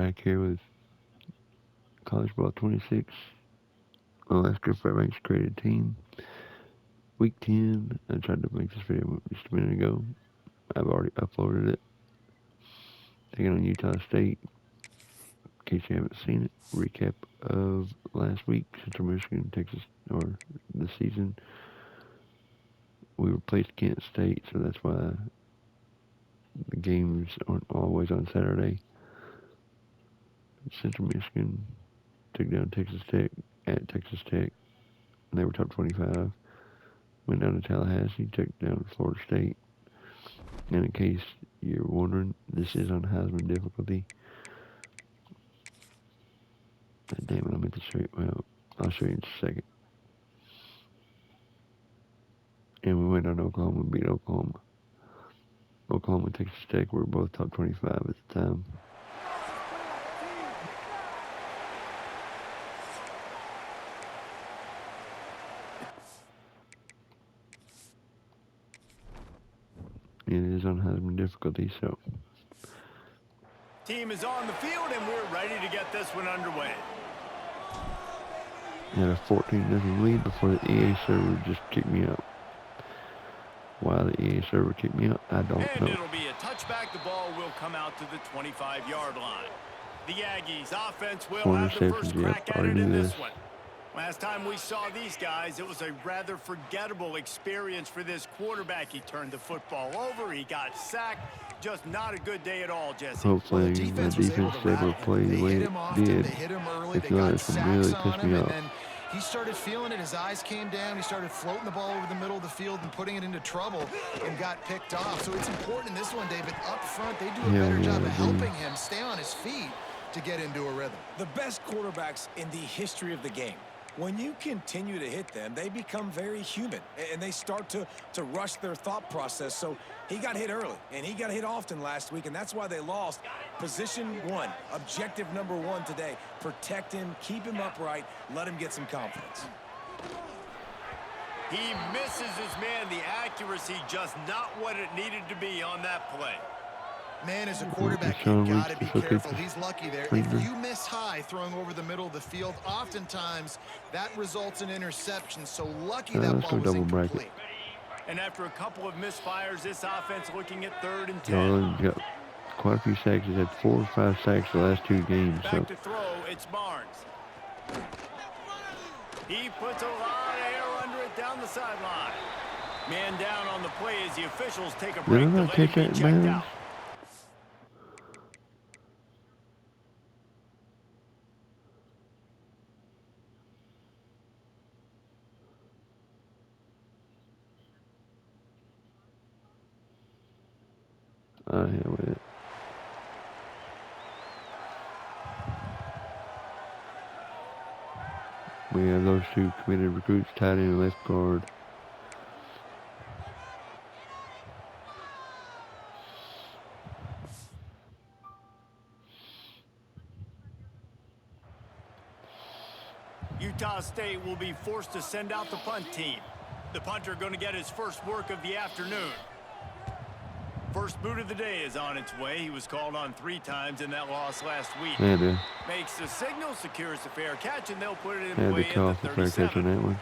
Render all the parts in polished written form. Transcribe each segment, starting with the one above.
back here with College Ball 26. Alaska Fairbanks created team. Week 10. I tried to make this video just a minute ago. I've already uploaded it. Taking on Utah State. In case you haven't seen it, recap of last week, Central Michigan, Texas, or the season. We replaced Kent State, so that's why the games aren't always on Saturday. Central Michigan took down Texas Tech at Texas Tech. They were top 25. Went down to Tallahassee, took down Florida State. And in case you're wondering, this is on Heisman difficulty. Damn it, I meant to show you. Well, I'll show you in a second. And we went on Oklahoma and beat Oklahoma. Oklahoma and Texas Tech were both top 25 at the time. It is on Heisman difficulty, so. Team is on the field, and we're ready to get this one underway. Had a 14-0 lead before the EA server just kicked me out. Why the EA server kicked me out, I don't know. And it'll be a touchback. The ball will come out to the 25-yard line. The Aggies offense will have the first crack at it in this one. Last time we saw these guys, it was a rather forgettable experience for this quarterback. He turned the football over. He got sacked. Just not a good day at all, Jesse. Hopefully the defense was able to play the way it did. If not, it's going to really piss me off. He started feeling it. His eyes came down. He started floating the ball over the middle of the field and putting it into trouble and got picked off. So it's important in this one, David. Up front, they do a better job of helping him stay on his feet to get into a rhythm. The best quarterbacks in the history of the game. When you continue to hit them, they become very human, and they start to rush their thought process. So he got hit early, and he got hit often last week, and that's why they lost. Position one, objective number one today. Protect him, keep him upright, let him get some confidence. He misses his man. The accuracy just not what it needed to be on that play. Man, as a quarterback, you got to be careful. He's lucky there. If you miss high throwing over the middle of the field, oftentimes that results in interception. So lucky that ball was incomplete. And after a couple of misfires, this offense looking at 3rd and 10. Garland got quite a few sacks. He's had 4 or 5 sacks the last 2 games. Back to throw, it's Barnes. He puts a lot of air under it down the sideline. Man down on the play as the officials take a break to let him be checked out. Hell with it. We have those 2 committed recruits, tight end and left guard. Utah State will be forced to send out the punt team. The punter going to get his first work of the afternoon. First boot of the day is on its way. He was called on 3 times in that loss last week. Yeah, makes the signal, secures the fair catch, and they'll put it in the way at the 37. That one.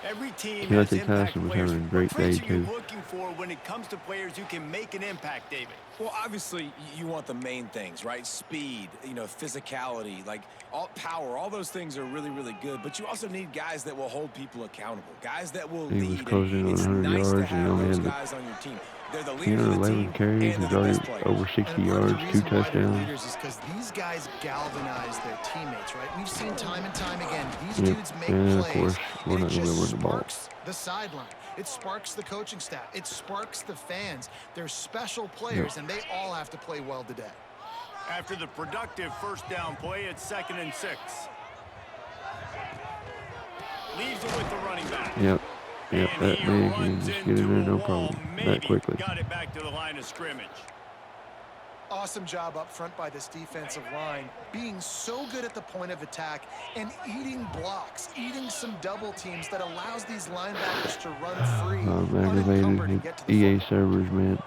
Every team has impact players. What traits are you looking for when it comes to players who can make an impact, David? Well, obviously, you want the main things, right? Speed, physicality, like power. All those things are really, really good. But you also need guys that will hold people accountable, guys that will lead. Was closing on 100 nice yards to have and those only guys on your team. They're the leaders of the 11 team, carries, and he's already over 60 yards, 2 touchdowns. Is because these guys galvanize their teammates, right? We've seen time and time again. These dudes make plays, and it just sparks the sideline. It sparks the coaching staff. It sparks the fans. They're special players, and they all have to play well today. After the productive first down play, it's 2nd and 6. Leaves it with the running back. Yep, that big, you can just get in there, no problem, that quickly. Got it back to the line of scrimmage. Awesome job up front by this defensive line, being so good at the point of attack and eating blocks, eating some double teams that allows these linebackers to run free. I'm aggravated with EA servers, man.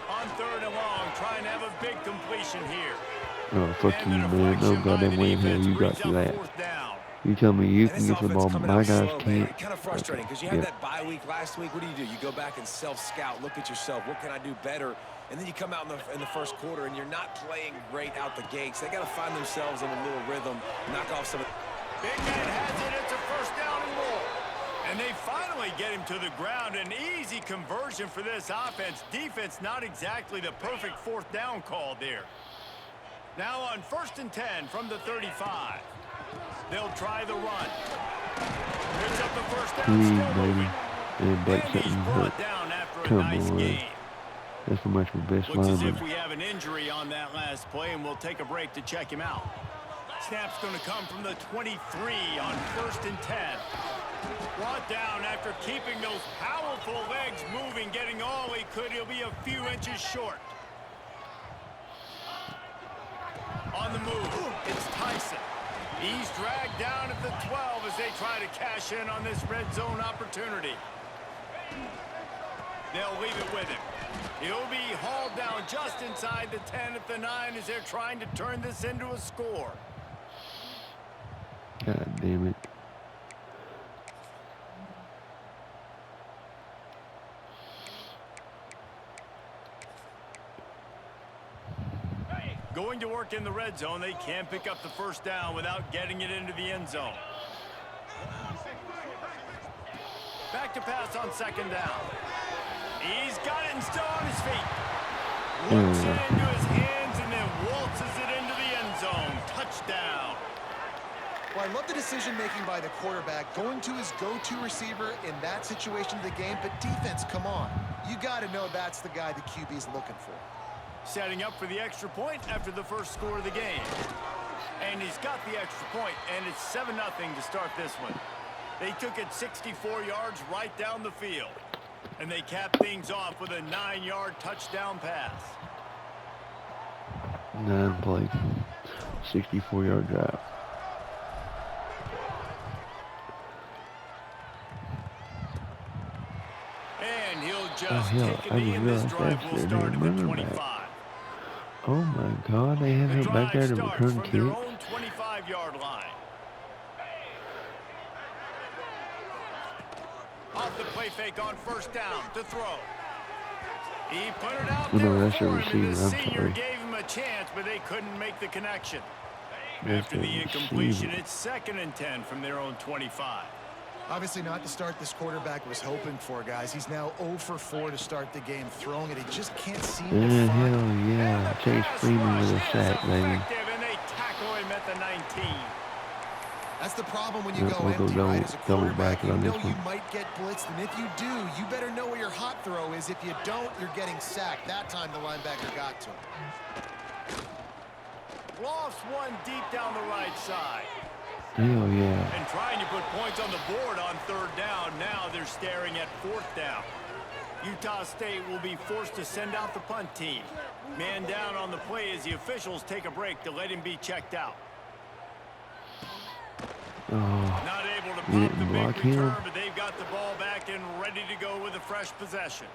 On 3rd and long, trying to have a big completion here. Oh, fuck you, man. No goddamn way in hell you got to that. You tell me you can get the ball, but my guys can't. Kind of frustrating because you had that bye week last week. What do? You go back and self-scout, look at yourself. What can I do better? And then you come out in the first quarter and you're not playing great out the gates. They got to find themselves in a little rhythm, knock off some. Big man has it. It's a first down and more. And they finally get him to the ground. An easy conversion for this offense. Defense not exactly the perfect fourth down call there. Now on 1st and 10 from the 35. They'll try the run. Picks up the first down, still moving. And he's brought down after a nice gain. That's pretty much my best lineman. Looks as if lineman. we have an injury on that last play, and we'll take a break to check him out. Snap's going to come from the 23 on 1st and 10. Brought down after keeping those powerful legs moving, getting all he could. He'll be a few inches short. On the move, it's Tyson. He's dragged down at the 12 as they try to cash in on this red zone opportunity. They'll leave it with him. He'll be hauled down just inside the 10 at the 9 as they're trying to turn this into a score. God damn it. Going to work in the red zone, they can't pick up the first down without getting it into the end zone. Back to pass on 2nd down. He's got it and still on his feet. Works it into his hands and then waltzes it into the end zone. Touchdown. Well, I love the decision-making by the quarterback, going to his go-to receiver in that situation of the game. But defense, come on. You got to know that's the guy the QB's looking for. Setting up for the extra point after the first score of the game. And he's got the extra point, and it's 7-0 to start this one. They took it 64 yards right down the field. And they capped things off with a 9-yard touchdown pass. 9-play, 64-yard drive. And he'll just take a knee, and this drive will start at the 25. Oh my God, they have him back there to return kick. 25-yard line. Off the play fake on 1st down to throw. He put it out there for him, and the senior gave him a chance, but they couldn't make the connection. After the incompletion, it's 2nd and 10 from their own 25. Obviously not the start this quarterback was hoping for, guys. He's now 0 for 4 to start the game throwing it. He just can't seem to find. Hell yeah. Chase Freeman with a sack, baby. And they tackle him at the 19. That's the problem when you go empty, right, as a quarterback. You know you might get blitzed, and if you do, you better know where your hot throw is. If you don't, you're getting sacked. That time the linebacker got to him. Lofts one deep down the right side. Hell yeah. And trying to put points on the board on 3rd down. Now they're staring at 4th down. Utah State will be forced to send out the punt team. Man down on the play as the officials take a break to let him be checked out. Not able to pop the big return, but they've got the ball back and ready to go with a fresh possession.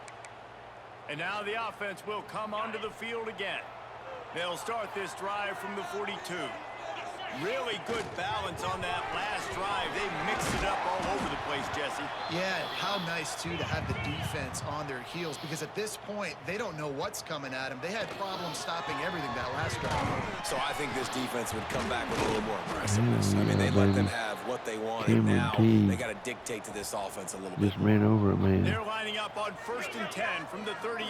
And now the offense will come onto the field again. They'll start this drive from the 42. Really good balance on that last drive. They mixed it up all over the place, Jesse. Yeah, how nice, too, to have the defense on their heels, because at this point, they don't know what's coming at them. They had problems stopping everything that last drive. So I think this defense would come back with a little more aggressiveness. I mean, they let them have what they wanted. Now they got to dictate to this offense a little bit. Just ran over it, man. They're lining up on 1st and 10 from the 38.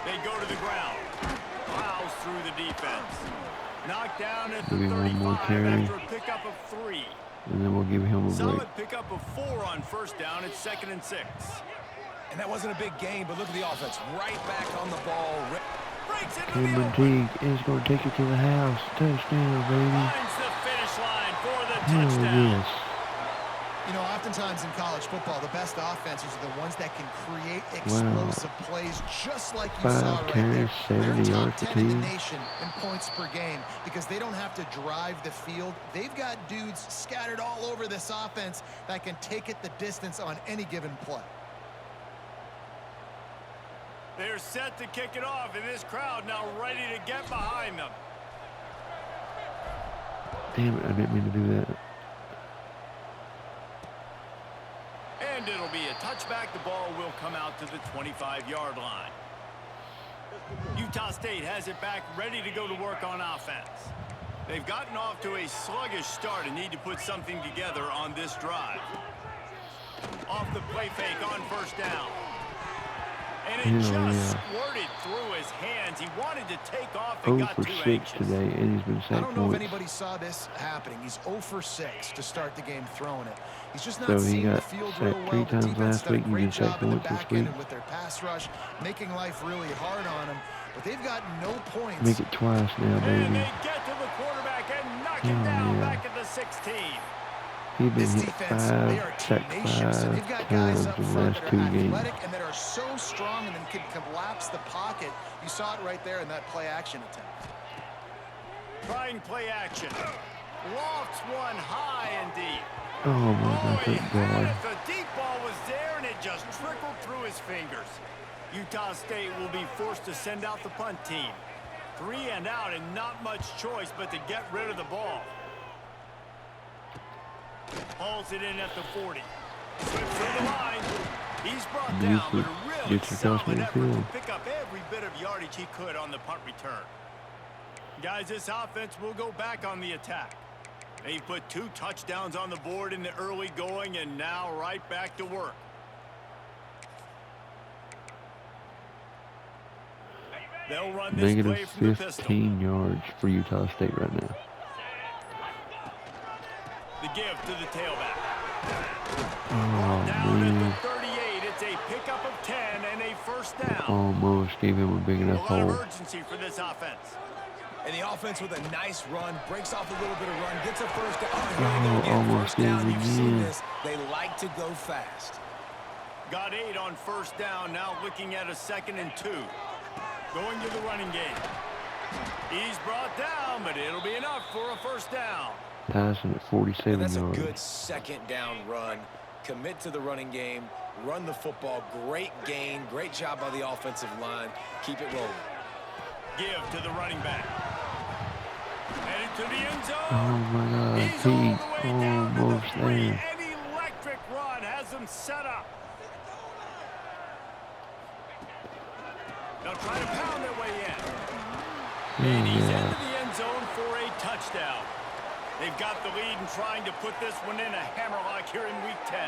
They go to the ground. Plows through the defense. Knocked down at the 35 after a pickup of 3. And then we'll give him a break. Solid pickup of 4 on 1st down. It's 2nd and 6. And that wasn't a big gain, but look at the offense. Right back on the ball. Breaks into Cameron Teague is going to take it to the house. Touchdown, baby. Finds the finish line for the touchdown. Yes. You know, oftentimes in college football, the best offenses are the ones that can create explosive plays, just like you saw right there. They're top 10 in the nation in points per game because they don't have to drive the field. They've got dudes scattered all over this offense that can take it the distance on any given play. They're set to kick it off, and this crowd now ready to get behind them. Damn it, I didn't mean to do that. And it'll be a touchback. The ball will come out to the 25-yard line. Utah State has it back, ready to go to work on offense. They've gotten off to a sluggish start and need to put something together on this drive. Off the play fake on first down. And it just squirted through his hands. He wanted to take off and got too anxious. Today, and he's been sacked. I don't know if anybody saw this happening. He's 0 for 6 to start the game throwing it. He's just not seeing the field real well. The defense done a great job in the back end and with their pass rush, making life really hard on him. But they've got no points. Make it twice now, baby. And they get to the quarterback and knock him down back at the 16. He's been hit 5, sacked 5 they've got guys times up in the front last that 2 are games. athletic and that are so strong and then can collapse the pocket. You saw it right there in that play action attempt. Trying play action. Lofts one high and deep. Oh my God, thank God. The deep ball was there and it just trickled through his fingers. Utah State will be forced to send out the punt team. 3 and out and not much choice but to get rid of the ball. Hauls it in at the 40. Slips through the line. He's brought down, but a really solid effort to pick up every bit of yardage he could on the punt return. Guys, this offense will go back on the attack. They put 2 touchdowns on the board in the early going and now right back to work. They'll run this play from the pistol. -15 yards for Utah State right now. The give to the tailback. Oh, down man. at the 38, it's a pickup of 10 and a first down. Almost gave him a big enough hole. A lot of urgency for this offense. And the offense with a nice run, breaks off a little bit of run, gets a first down. Almost first down. gave You've him seen in. this. They like to go fast. Got 8 on first down, now looking at a 2nd and 2. Going to the running game. He's brought down, but it'll be enough for a first down. Tyson at 47 That's yards. a good 2nd down run. Commit to the running game, run the football. Great gain, great job by the offensive line. Keep it rolling. Give to the running back. Headed to the end zone. Oh my God, He's all the way down to the almost 3. there. An electric run has him set up. They'll try to pound their way in. And he's into the end zone for a touchdown. They've got the lead and trying to put this one in a hammerlock here in week 10.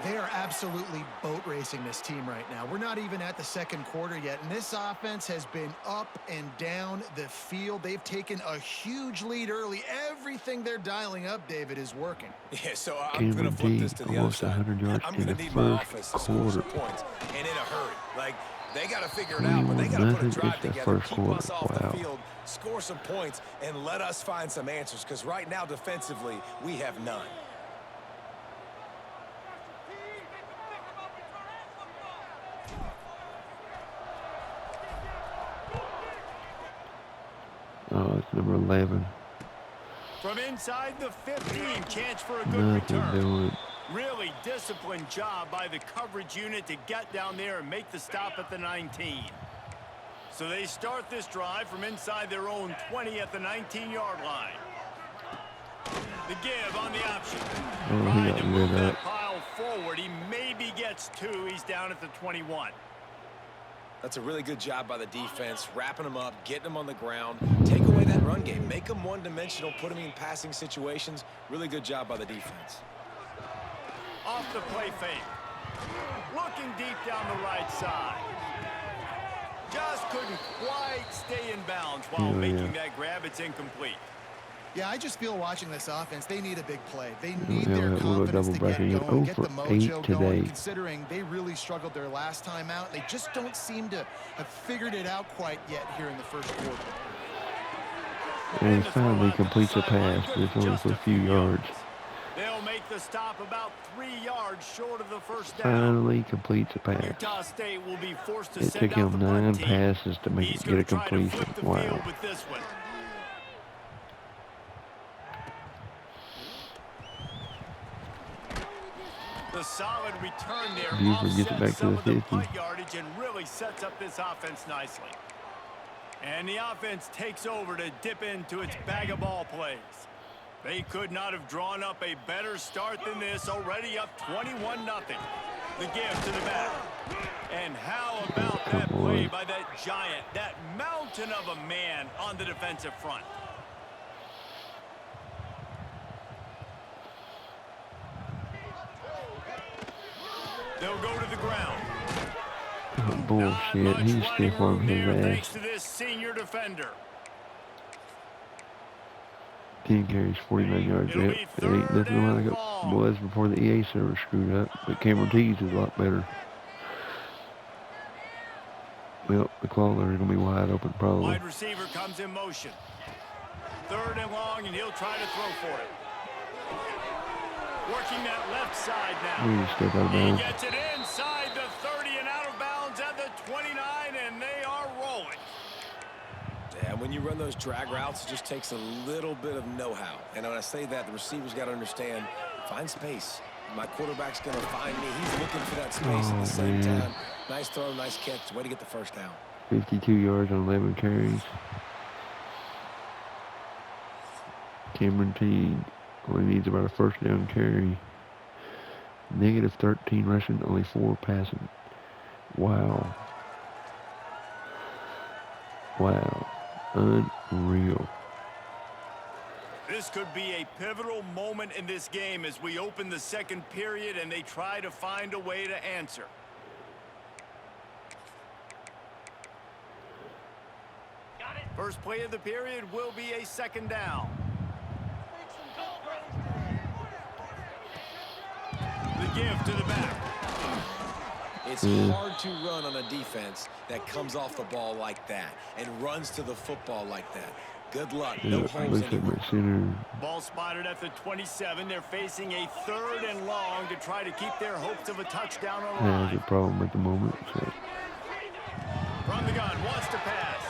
They are absolutely boat racing this team right now. We're not even at the 2nd quarter yet, and this offense has been up and down the field. They've taken a huge lead early. Everything they're dialing up, David, is working. Yeah, so I'm going to flip this to the other side. I'm going to need my offense to score some points, and in a hurry. Like, they got to figure it out, but they got to put a drive together, keep us off the field, score some points, and let us find some answers, because right now, defensively, we have none. Oh, it's number 11. From inside the 15, chance for a good return. Doing. Really disciplined job by the coverage unit to get down there and make the stop at the 19. So they start this drive from inside their own 20 at the 19-yard line. The give on the option. Trying to move that pile forward. He maybe gets 2. He's down at the 21. That's a really good job by the defense, wrapping them up, getting them on the ground. Take away that run game. Make them one-dimensional, put them in passing situations. Really good job by the defense. Off the play fake. Looking deep down the right side. Just couldn't quite stay in bounds while making that grab. It's incomplete. Yeah, I just feel watching this offense, they need a big play. They need their confidence to get going, get the mojo going, considering they really struggled their last time out. They just don't seem to have figured it out quite yet here in the 1st quarter. And finally completes a pass, but it's only for a few yards. They'll make the stop about 3 yards short of the first down. Finally completes a pass. Utah State will be forced to it send took out him the 9 punt team. passes to make it get a completion. Wow. With this one. The solid return there. Buford gets it back to the 50. Punt yardage and really sets up this offense nicely. And the offense takes over to dip into its bag of ball plays. They could not have drawn up a better start than this, already up 21-0. The give to the back. And how about that play by that giant, that mountain of a man on the defensive front? They'll go to the ground. Oh, bullshit. He's stiff armed his ass. Thanks to this senior defender. 10 carries, 49 yards. Yep. It ain't nothing like it was before the EA server screwed up. But Cameron Teague's is a lot better. Well, the Clawler is going to be wide open probably. Wide receiver comes in motion. 3rd and long, and he'll try to throw for it. Working that left side now. He gets it inside the 30 and out of bounds at the 29, and they are rolling. Yeah, when you run those drag routes, it just takes a little bit of know-how. And when I say that, the receiver's got to understand, find space. My quarterback's going to find me. He's looking for that space at the same time. Nice throw, nice catch. Way to get the first down. 52 yards on 11 carries. Cameron Teague only needs about a first down carry. Negative 13 rushing, only 4 passing. Wow. Wow. Unreal. This could be a pivotal moment in this game as we open the second period and they try to find a way to answer. First play of the period will be a 2nd down. The give to the back. It's hard to run on a defense that comes off the ball like that and runs to the football like that. Good luck. No holes anywhere. Ball spotted at the 27. They're facing a 3rd and long to try to keep their hopes of a touchdown alive. That's a problem at the moment. So. From the gun, wants to pass.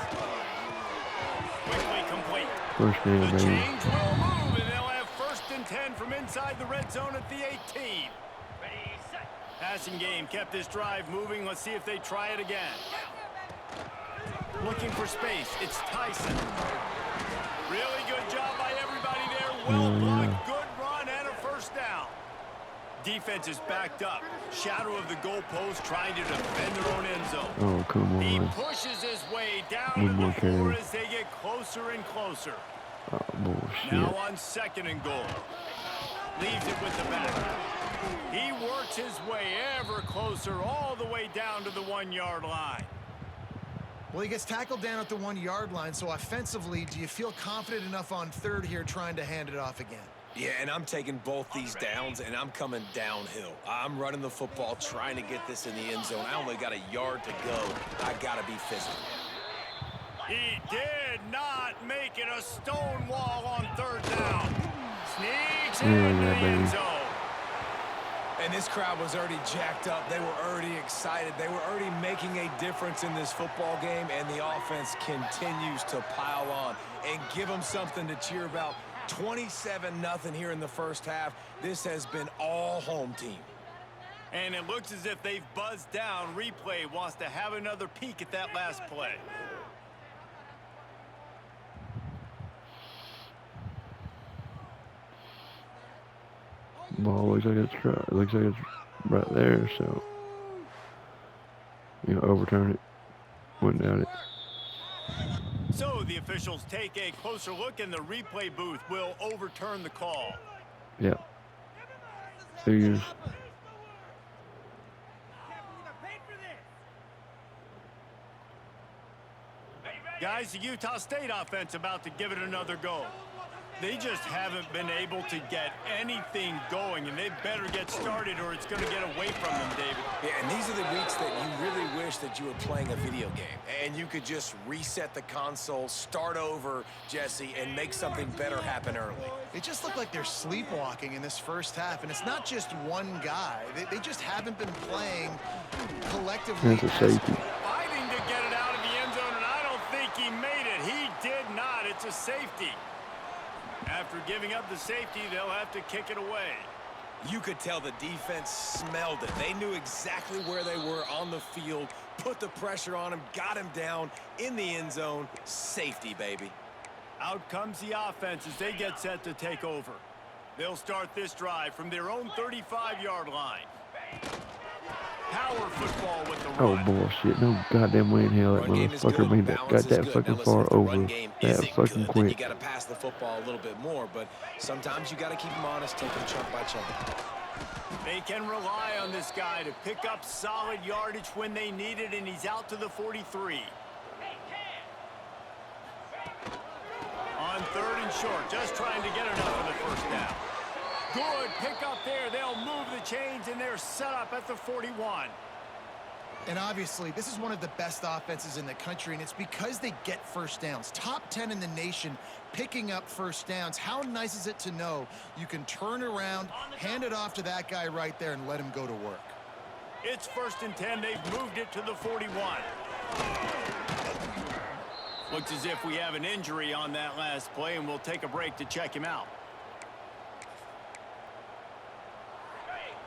Quickly complete. First down, the change will move, and they'll have 1st and 10 from inside the red zone at the 18. Passing game kept this drive moving. Let's see if they try it again. Looking for space. It's Tyson. Really good job by everybody there. Well blocked. Good run and a 1st down. Defense is backed up. Shadow of the goalpost trying to defend their own end zone. Oh, come on. He pushes his way down to the floor as they get closer and closer. Oh, bullshit. Now on 2nd and goal. Leaves it with the back. He works his way ever closer all the way down to the 1-yard line. Well, he gets tackled down at the 1-yard line, so offensively, do you feel confident enough on 3rd here trying to hand it off again? Yeah, and I'm taking both these downs, and I'm coming downhill. I'm running the football, trying to get this in the end zone. I only got a yard to go. I got to be physical. He did not make it a stone wall on 3rd down. Sneaks in the end zone. And this crowd was already jacked up. They were already excited. They were already making a difference in this football game, and the offense continues to pile on and give them something to cheer about. 27-0 here in the first half. This has been all home team. And it looks as if they've buzzed down. Replay wants to have another peek at that last play. Ball looks like it's right there, so overturn it. Wouldn't doubt it. So the officials take a closer look, and the replay booth will overturn the call. Yeah. Figures. Guys, the Utah State offense about to give it another go. They just haven't been able to get anything going, and they better get started or it's going to get away from them, David. Yeah, and these are the weeks that you really wish that you were playing a video game and you could just reset the console, start over, Jesse, and make something better happen early. They just look like they're sleepwalking in this first half, and it's not just one guy. They just haven't been playing collectively. That's a safety. Fighting to get it out of the end zone, and I don't think he made it. He did not. It's a safety. After giving up the safety, they'll have to kick it away. You could tell the defense smelled it. They knew exactly where they were on the field, put the pressure on him, got him down in the end zone. Safety, baby. Out comes the offense as they get set to take over. They'll start this drive from their own 35-yard line. Power football with the run. Oh, bullshit. No goddamn way in hell that motherfucker made that, got that fucking far over that fucking quick. You got to pass the football a little bit more, but sometimes you got to keep them honest, take them chunk by chunk. They can rely on this guy to pick up solid yardage when they need it, and he's out to the 43. On 3rd and short, just trying to get enough for the first down. Good pick up there. They'll move the chains, and they're set up at the 41. And obviously, this is one of the best offenses in the country, and it's because they get first downs. Top 10 in the nation picking up first downs. How nice is it to know you can turn around, hand it off to that guy right there, and let him go to work? It's 1st and 10. They've moved it to the 41. Looks as if we have an injury on that last play, and we'll take a break to check him out.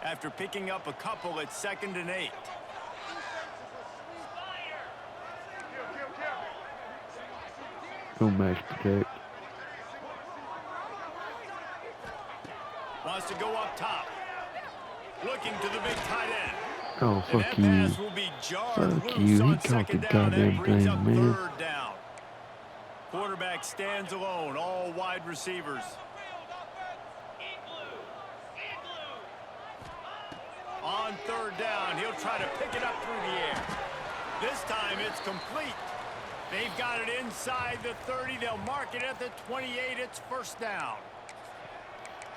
After picking up a couple at 2nd and 8. Go max protect. Wants to go up top. Looking to the big tight end. Oh, fuck you. Pass will be jarred Fuck loose you. He on caught the 2nd down. That goddamn brings thing, up man. 3rd down. Quarterback stands alone. All wide receivers. On 3rd down, he'll try to pick it up through the air. This time it's complete. They've got it inside the 30. They'll mark it at the 28. It's 1st down.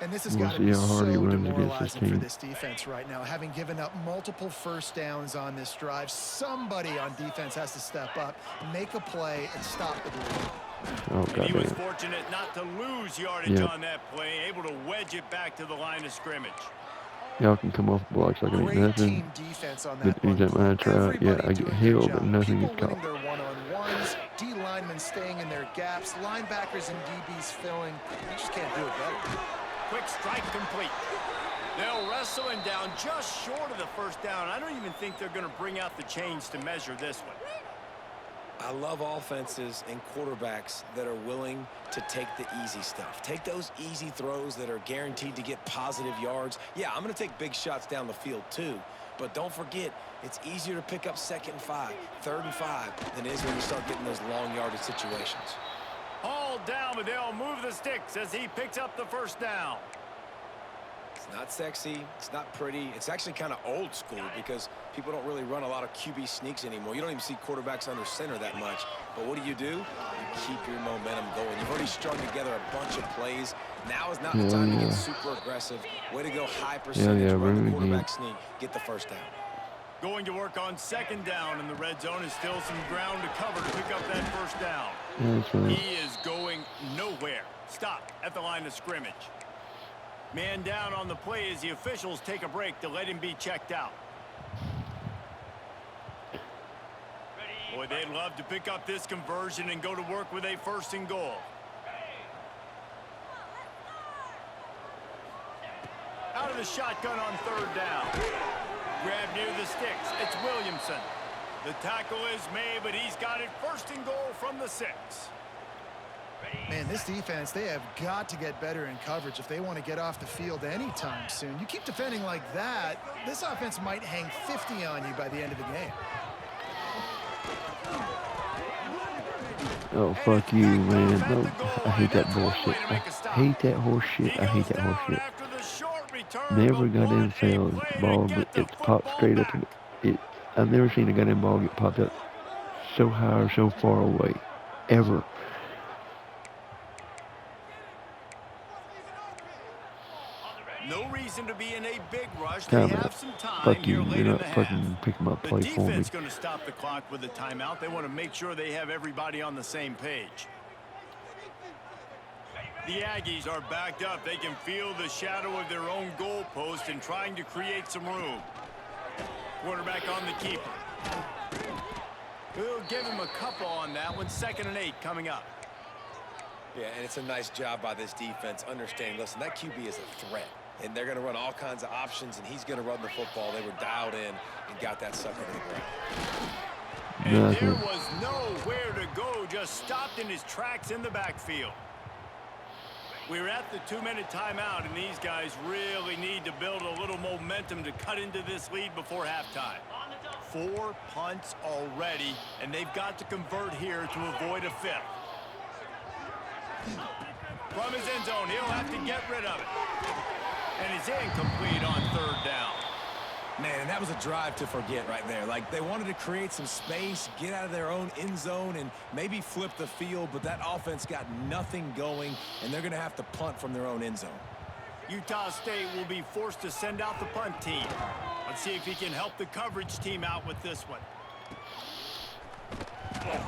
And this has got to be how hard he so runs against demoralizing this for team. this defense right now. Having given up multiple first downs on this drive, somebody on defense has to step up, make a play, and stop the bleeding. Oh, And he was goddamn. fortunate not to lose yardage on that play, able to wedge it back to the line of scrimmage. Y'all can come off blocks like it ain't Great nothing. team defense on But that one. anytime I try, yeah, Everybody I get doing held, their but job. nothing People gets winning caught. their one-on-ones, D linemen staying in their gaps, linebackers and DBs filling. You just can't do it better. Quick strike complete. They'll wrestle him down just short of the 1st down. I don't even think they're going to bring out the chains to measure this one. I love offenses and quarterbacks that are willing to take the easy stuff. Take those easy throws that are guaranteed to get positive yards. Yeah, I'm going to take big shots down the field too. But don't forget, it's easier to pick up 2nd and 5, 3rd and 5 than it is when you start getting those long yardage situations. All down, but they'll move the sticks as he picks up the 1st down. It's not sexy. It's not pretty. It's actually kind of old school because people don't really run a lot of QB sneaks anymore. You don't even see quarterbacks under center that much. But what do? You keep your momentum going. You've already strung together a bunch of plays. Now is not the time to get super aggressive. Way to go high percentage. Run the quarterback sneak. Get the 1st down. Going to work on 2nd down in the red zone. Is still some ground to cover to pick up that 1st down. He is going nowhere. Stop at the line of scrimmage. Man down on the play as the officials take a break to let him be checked out. Boy, they'd love to pick up this conversion and go to work with a 1st and goal. Out of the shotgun on 3rd down. Grab near the sticks. It's Williamson. The tackle is made, but he's got it 1st and goal from the 6. Man, this defense, they have got to get better in coverage if they want to get off the field anytime soon. You keep defending like that, this offense might hang 50 on you by the end of the game. Oh, fuck you, man. No, I hate that bullshit. I hate that horse shit. I hate that horse shit. Never got in failed ball, but it's popped straight up. I've never seen a goddamn ball get popped up so high or so far away. Ever. No reason to be in a big rush. They have some time. Fuck you. You're not fucking picking my play for me. The defense going to stop the clock with a timeout. They want to make sure they have everybody on the same page. The Aggies are backed up. They can feel the shadow of their own goalpost and trying to create some room. Quarterback on the keeper. We'll give him a couple on that one. 2nd and 8 coming up. Yeah, and it's a nice job by this defense understanding, listen, that QB is a threat. And they're going to run all kinds of options, and he's going to run the football. They were dialed in and got that sucker to the ground. And there was nowhere to go, just stopped in his tracks in the backfield. We're at the 2-minute timeout, and these guys really need to build a little momentum to cut into this lead before halftime. 4 punts already, and they've got to convert here to avoid a 5th. From his end zone, he'll have to get rid of it. And it's incomplete on 3rd down. Man, and that was a drive to forget right there. Like, they wanted to create some space, get out of their own end zone, and maybe flip the field, but that offense got nothing going, and they're going to have to punt from their own end zone. Utah State will be forced to send out the punt team. Let's see if he can help the coverage team out with this one.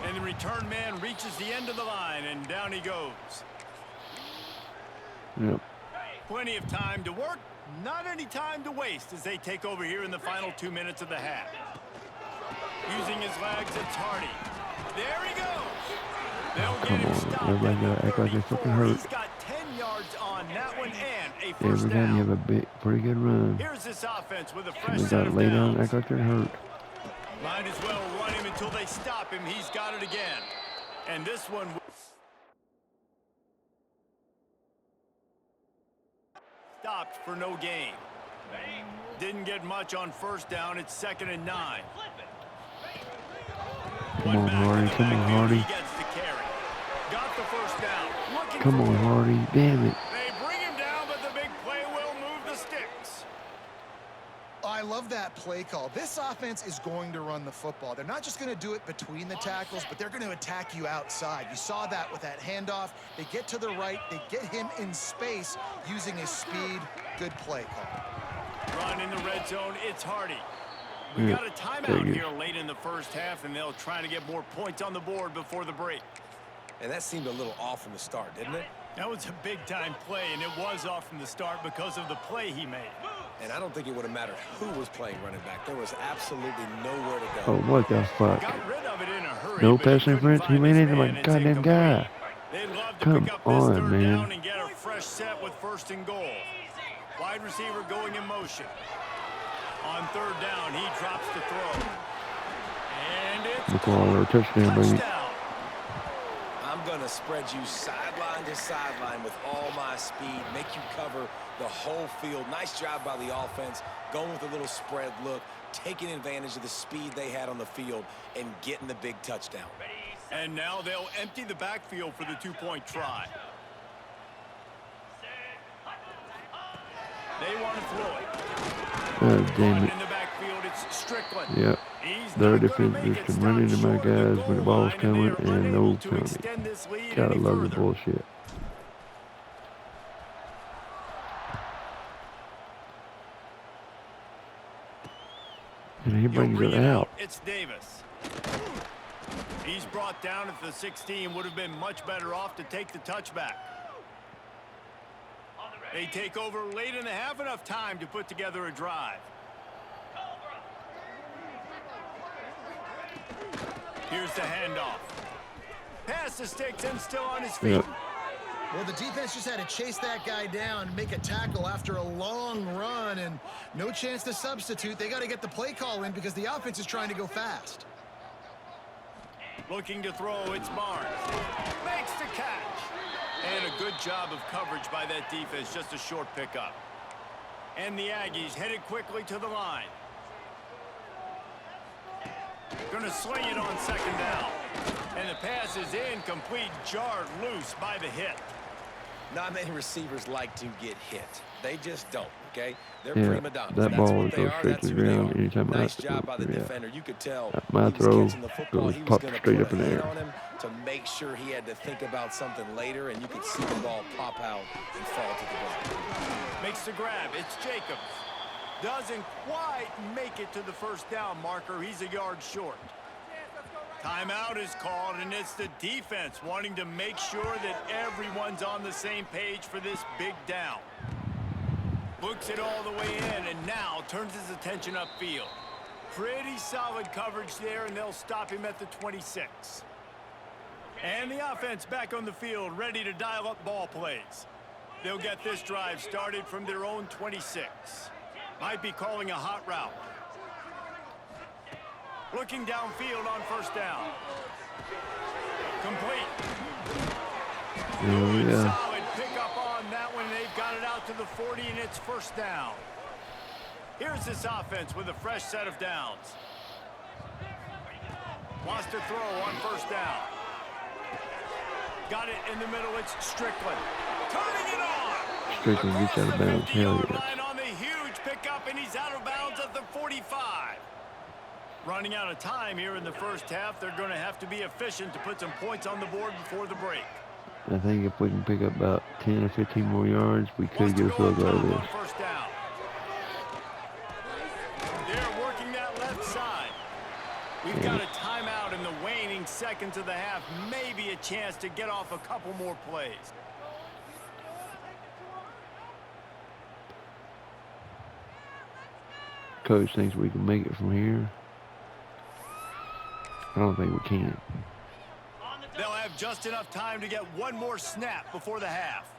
And the return man reaches the end of the line, and down he goes. Yep. Plenty of time to work, not any time to waste as they take over here in the final 2 minutes of the half. Using his legs, it's Hardy. There he goes. They'll get him stopped. Everybody gotta act like they fucking hurt. He's got 10 yards on that one and a first Every time you down. have a pretty good run, Here's this offense with a fresh they set gotta of lay down and downs. act like they're hurt. Might as well run him until they stop him. He's got it again. And this one stopped for no gain. Didn't get much on 1st down. It's 2nd and 9. Come on, Hardy. Come on, Hardy. He gets the carry. Got the 1st down. Looking Come for on, more. Hardy. Damn it. They bring him down, but the big play will move the sticks. I love that play call. This offense is going to run the football. They're not just going to do it between the tackles, but they're going to attack you outside. You saw that with that handoff. They get to the right. They get him in space using his speed. Good play call. Run in the red zone. It's Hardy. We got a timeout here late in the 1st half, and they'll try to get more points on the board before the break. And that seemed a little off from the start, didn't it? That was a big-time play, and it was off from the start because of the play he made. And I don't think it would have mattered who was playing running back. There was absolutely nowhere to Oh, go. what the fuck? Got rid of it in a hurry. No but he pass couldn't interference. He find ran his into my man. It's goddamn incomplete. guy. They'd love to Come pick up this on, 3rd man. down and get a fresh set with 1st and goal. Wide receiver going in motion. On 3rd down, he drops the throw. And it's McCall, touchdown, baby. touchdown. I'm going to spread you sideline to sideline with all my speed, make you cover the whole field. Nice job by the offense, going with a little spread look, taking advantage of the speed they had on the field, and getting the big touchdown. And now they'll empty the backfield for the 2-point try. They want to throw it. Damn it. In the backfield, it's Strickland. Yep. He's Their not gonna defense make just it. can run into my Stopped short of guys when the goal ball's line, coming they are and unable no to penalty. extend this lead Gotta any love the further. bullshit. And he He'll brings bring it out. It's Davis. He's brought down at the 16. Would have been much better off to take the touchback. They take over late in the half, enough time to put together a drive. Here's the handoff. Pass the sticks and still on his feet. Yep. Well, the defense just had to chase that guy down and make a tackle after a long run, and no chance to substitute. They got to get the play call in because the offense is trying to go fast. Looking to throw, it's Barnes. Makes the catch. And a good job of coverage by that defense, just a short pickup. And the Aggies headed quickly to the line. Gonna sling it on 2nd down. And the pass is incomplete, jarred loose by the hit. Not many receivers like to get hit. They just don't, okay? They're Yeah, prima donnas. that That's ball what would they go are. straight That's to who the they ground are. anytime Nice I job by the yeah. defender. You could tell My he was throw catching the football. goes He was popped going to straight put up a in the hand air. on him to make sure he had to think about something later, and you could see the ball pop out and fall to the ground. Makes the grab, it's Jacobs. Doesn't quite make it to the 1st down marker. He's a yard short. Timeout is called, and it's the defense wanting to make sure that everyone's on the same page for this big down. Books it all the way in, and now turns his attention upfield. Pretty solid coverage there, and they'll stop him at the 26. And the offense back on the field, ready to dial up ball plays. They'll get this drive started from their own 26. Might be calling a hot route. Looking downfield on first down. Complete. Oh, yeah. Solid pickup on that one. They've got it out to the 40, and it's first down. Here's this offense with a fresh set of downs. Wants to throw on first down. Got it in the middle. It's Strickland. Turning it on. Strickland gets out of bounds. Hell line on the huge pickup, and he's out of bounds at the 45. Running out of time here in the first half. They're going to have to be efficient to put some points on the board before the break. I think if we can pick up about 10 or 15 more yards, we could get a field goal out of this. First down. They're working that left side. We've got a timeout in the waning seconds of the half. Maybe a chance to get off a couple more plays. Coach thinks we can make it from here. I don't think we can. They'll have just enough time to get one more snap before the half.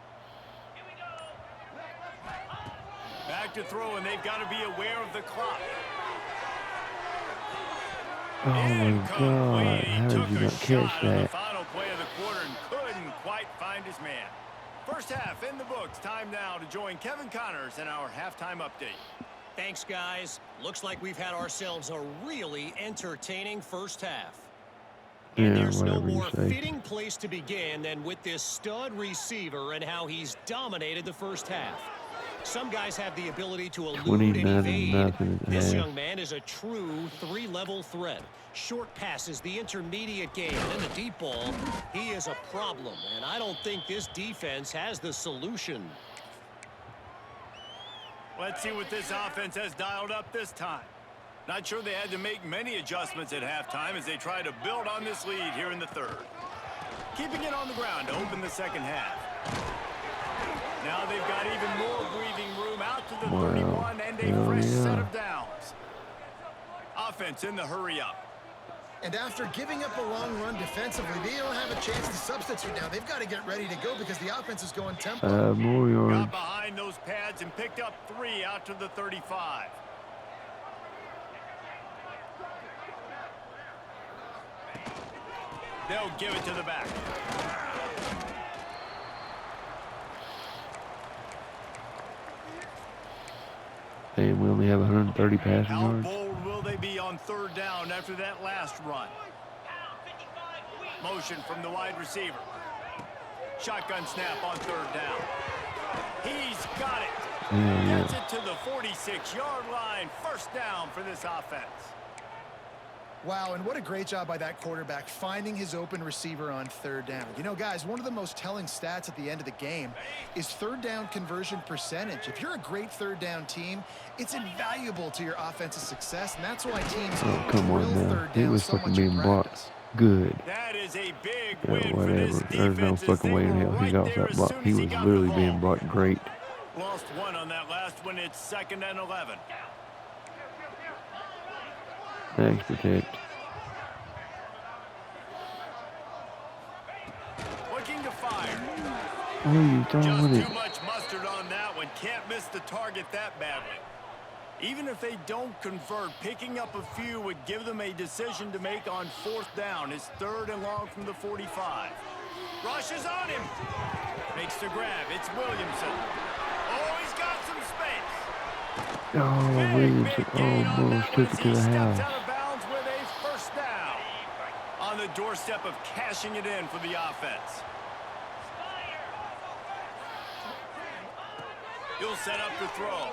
Back to throw, and they've got to be aware of the clock. Oh my God, how did you not catch that? The final play of the quarter and couldn't quite find his man. First half in the books. Time now to join Kevin Connors in our halftime update. Thanks, guys. Looks like we've had ourselves a really entertaining first half. And there's no more fitting place to begin than with this stud receiver and how he's dominated the first half. Some guys have the ability to elude and evade. This young man is a true three-level threat. Short passes, the intermediate game, and then the deep ball. He is a problem, and I don't think this defense has the solution. Let's see what this offense has dialed up this time. Not sure they had to make many adjustments at halftime as they try to build on this lead here in the third. Keeping it on the ground to open the second half. Now they've got even more breathing room out to the 31 and a fresh set of downs. Offense in the hurry up. And after giving up a long run defensively, they don't have a chance to substitute now. They've got to get ready to go because the offense is going tempo. More yards. Got behind those pads and picked up 3 out to the 35. They'll give it to the back. And we only have 130 passing yards. How bold will they be on third down after that last run? Motion from the wide receiver. Shotgun snap on third down. He's got it. Gets it to the 46-yard line. First down for this offense. Wow, and what a great job by that quarterback finding his open receiver on third down. You know, guys, one of the most telling stats at the end of the game is third down conversion percentage. If you're a great third down team, it's invaluable to your offensive success, and that's why teams come on now. He was fucking being blocked good. That is a big win for this defense. There's no fucking way in hell he got that block. He was literally being blocked great. Lost one on that last one. It's 2nd and 11. Thanks, protect. Looking to fire. Who are you throwing it? Just too much mustard on that one. Can't miss the target that badly. Even if they don't convert, picking up a few would give them a decision to make on fourth down. It's 3rd and long from the 45. Rushes on him. Makes the grab. It's Williamson. Oh, he's got some space. Oh, Williamson almost took it to the house. Out of bounds with a first down. On the doorstep of cashing it in for the offense. He'll set up the throw.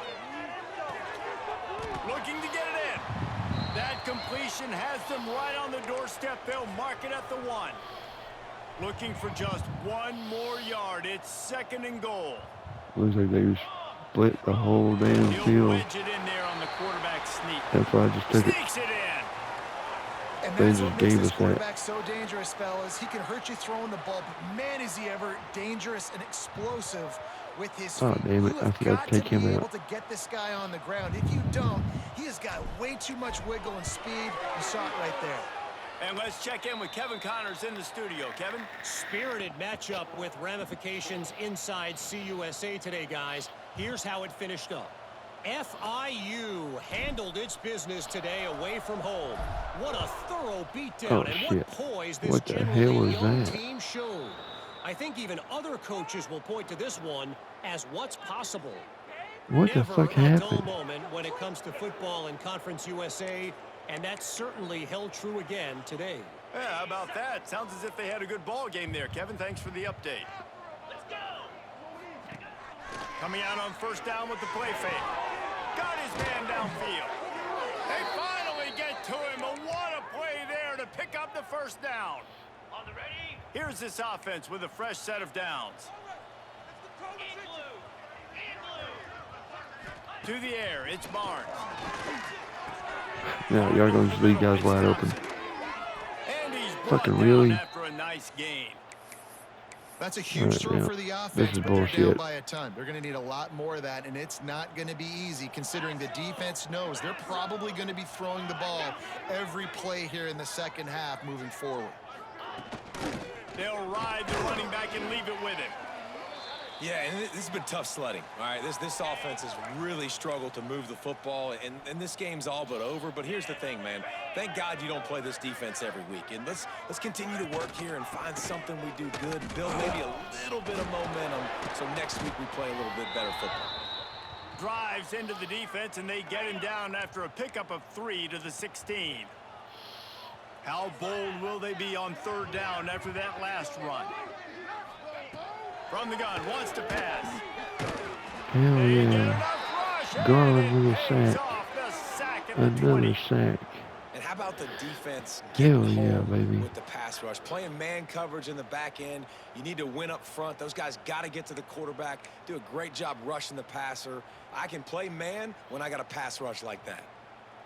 Looking to get it in. That completion has them right on the doorstep. They'll mark it at the 1. Looking for just 1 more yard. It's 2nd and goal. Looks like they split the whole damn field. Wedge it in there on the quarterback sneak. That's why I just took it. Sneaks it in. And They that's just what makes gave this us quarterback so dangerous, fellas. He can hurt you throwing the ball, but man, is he ever dangerous and explosive with his feet. Oh, damn it. I forgot to take him You have got to be able out. to get this guy on the ground. If you don't, he has got way too much wiggle and speed. You saw it right there. And let's check in with Kevin Connors in the studio. Kevin? Spirited matchup with ramifications inside CUSA today, guys. Here's how it finished up. FIU handled its business today away from home. What a thorough beatdown and what poise this generally young team showed. I think even other coaches will point to this one as what's possible. What the fuck happened? Never a dull moment when it comes to football in Conference USA, and that certainly held true again today. Yeah, how about that? Sounds as if they had a good ball game there, Kevin. Thanks for the update. Let's go. Coming out on first down with the play fake. Got his man downfield. They finally get to him, but what a play there to pick up the first down. On the ready. Here's this offense with a fresh set of downs. To the air, it's Barnes. Now y'all gonna just leave guys wide open. And he's fucking really after a nice gain. That's a huge throw for the offense, but bullshit. they're down by a ton. They're going to need a lot more of that, and it's not going to be easy considering the defense knows they're probably going to be throwing the ball every play here in the second half moving forward. They'll ride the running back and leave it with him. Yeah, and this has been tough sledding. All right, this offense has really struggled to move the football, and this game's all but over. But here's the thing, man. Thank God you don't play this defense every week. And let's continue to work here and find something we do good and build maybe a little bit of momentum so next week we play a little bit better football. Drives into the defense, and they get him down after a pickup of 3 to the 16. How bold will they be on third down after that last run? From the gun, wants to pass. Hell yeah. Garland with a sack. Another sack. And how about the defense Hell yeah, baby. with the pass rush? Playing man coverage in the back end. You need to win up front. Those guys got to get to the quarterback. Do a great job rushing the passer. I can play man when I got a pass rush like that.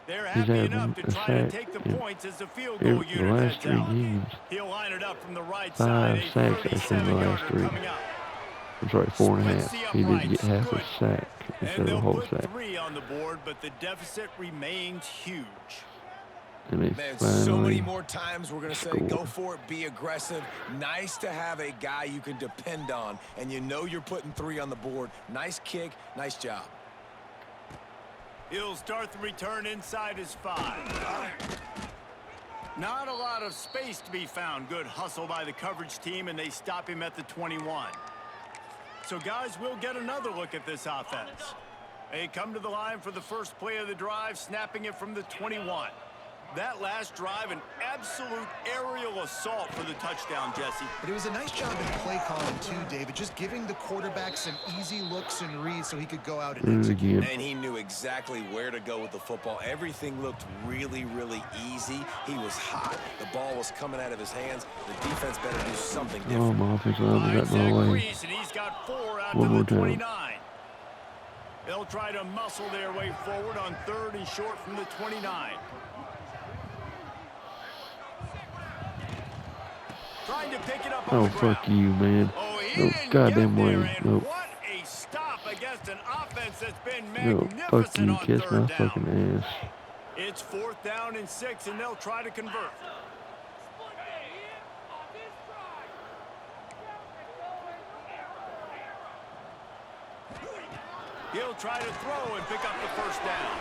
They're happy enough to try to take the points as the field goal unit heads out. He'll line it up from the right side. 5 sacks in the last 3. I'm sorry, 4.5. He didn't get half a sack instead of a whole sack. 3 on the board, but the deficit remains huge. And they Man, so many finally more times we're going to say, go for it, be aggressive. Nice to have a guy you can depend on, and you know you're putting 3 on the board. Nice kick, nice job. He'll start the return inside his 5. Not a lot of space to be found. Good hustle by the coverage team, and they stop him at the 21. So, guys, we'll get another look at this offense. They come to the line for the first play of the drive, snapping it from the 21. That last drive, an absolute aerial assault for the touchdown, Jesse. But it was a nice job in play calling, too, David, just giving the quarterback some easy looks and reads so he could go out and execute. And he knew exactly where to go with the football. Everything looked really, really easy. He was hot. The ball was coming out of his hands. The defense better do something different. Oh, my offensive line got my way. And he's got 4 out One to more the 29. time. They'll try to muscle their way forward on 3rd and short from the 29. Trying to pick it up on Oh, the ground. fuck you, man. Oh, No goddamn way. Nope. What a stop against an offense that's been No, fuck magnificent you. on Kiss my 3rd down. fucking ass. It's 4th down and 6, and they'll try to convert. He'll try to throw and pick up the first down.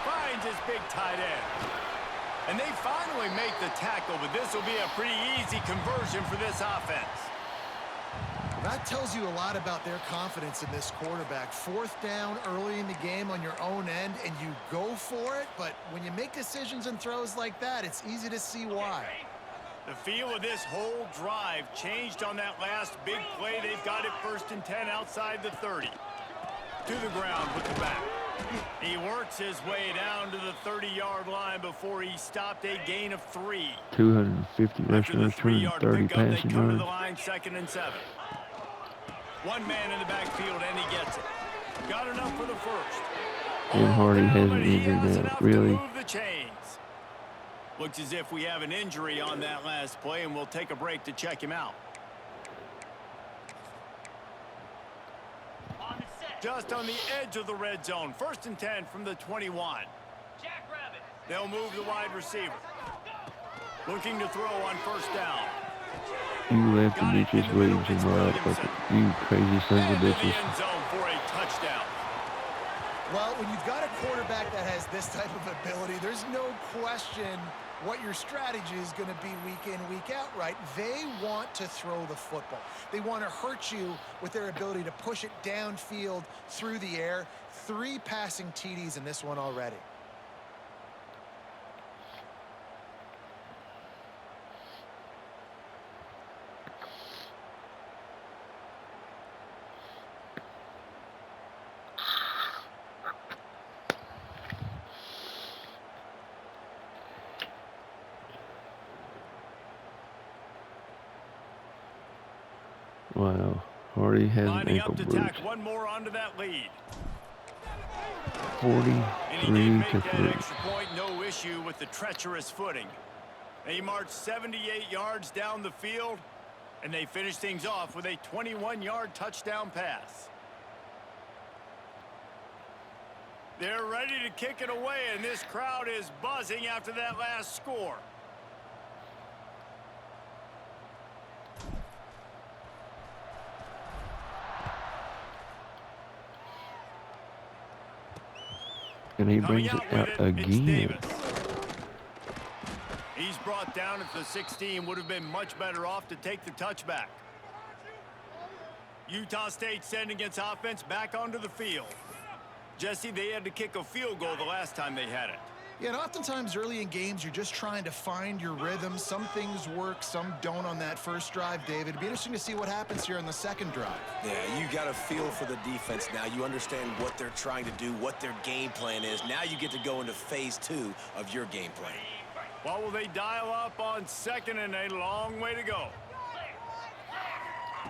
Finds his big tight end. And they finally make the tackle, but this will be a pretty easy conversion for this offense. That tells you a lot about their confidence in this quarterback. 4th down early in the game on your own end, and you go for it, but when you make decisions and throws like that, it's easy to see why. The feel of this whole drive changed on that last big play. They've got it 1st and 10 outside the 30. To the ground with the back. He works his way down to the 30-yard line before he stopped a gain of 3. 250 rushing yards, 230 passing they come to the yards. line 2nd and 7. One man in the backfield, and he gets it. Got enough for the first. And Hardy hasn't injured now, really. Move the chains. Looks as if we have an injury on that last play, and we'll take a break to check him out. Just on the edge of the red zone. 1st and 10 from the 21. They'll move the wide receiver. Looking to throw on first down. You left and bitches Williams and right, fucking you crazy sons of bitches. End zone for a touchdown. Well, when you've got a quarterback that has this type of ability, there's no question what your strategy is going to be week in, week out, right? They want to throw the football. They want to hurt you with their ability to push it downfield through the air. 3 passing TDs in this one already. Wow, Hardy has an Lining ankle up to bruise. tack one more onto that lead. 43 to 3. Extra point, no issue with the treacherous footing. They marched 78 yards down the field, and they finished things off with a 21-yard touchdown pass. They're ready to kick it away, and this crowd is buzzing after that last score. And he brings it out again. He's brought down at the 16. Would have been much better off to take the touchback. Utah State sending its offense back onto the field. Jesse, they had to kick a field goal the last time they had it. Yeah, and oftentimes early in games, you're just trying to find your rhythm. Some things work, some don't on that first drive, David. It'd be interesting to see what happens here on the second drive. Yeah, you got a feel for the defense now. You understand what they're trying to do, what their game plan is. Now you get to go into phase 2 of your game plan. What will they dial up on second, and a long way to go?